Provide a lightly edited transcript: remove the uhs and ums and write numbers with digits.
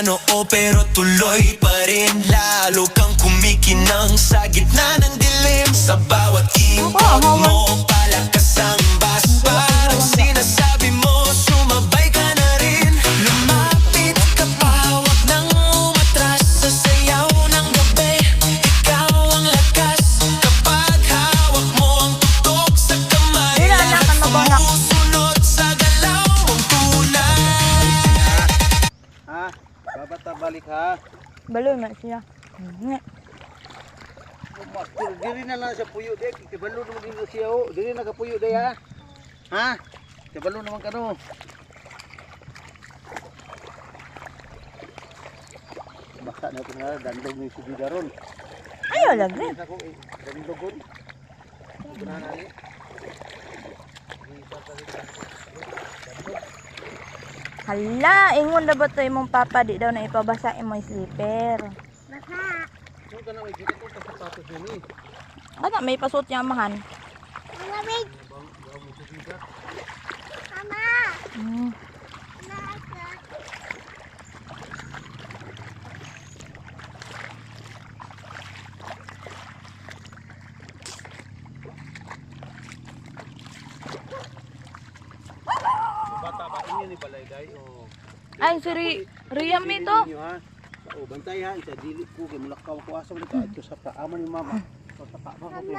noo pero tuloy pa rin. Lalo kang kumikinang sa gitna ng dilim. Sa bawat ikot mo, palakas ang bas. Parang sinasabi mo, sumabay ka na rin. Lumapit ka pa, huwag nang umatras. Sa sayaw ng gabi, ikaw ang lakas. Kapag hawak mo ang tutok sa kamay, lahat sumusunod sa galaw mong tunay. Ha? Babata balik ha? Balo na siya. Master, diri na lang siya puyo dek. Kibalo naman din siya o. Diri na kapuyo dek ha? Ha? Kibalo naman ka no. Baka na ito nga, dandog ni subida ron. Ayaw lagi. Dandog ron. Hala, ingon na ba ito imong papa di daw na ipabasa imong slipper. Saan ka na may dito ko sa sapatos yun eh. Ano, may pasot niya amahan. Malamig. Mama. Hmm. Bata ba inyo ni Balayday o? Ay, si Riam ito. O, bantay ha. Isa dili ko. Kaya mulakaw ko asa mo ito. Ito sa paaman ni mama. Ito sa paaman ko.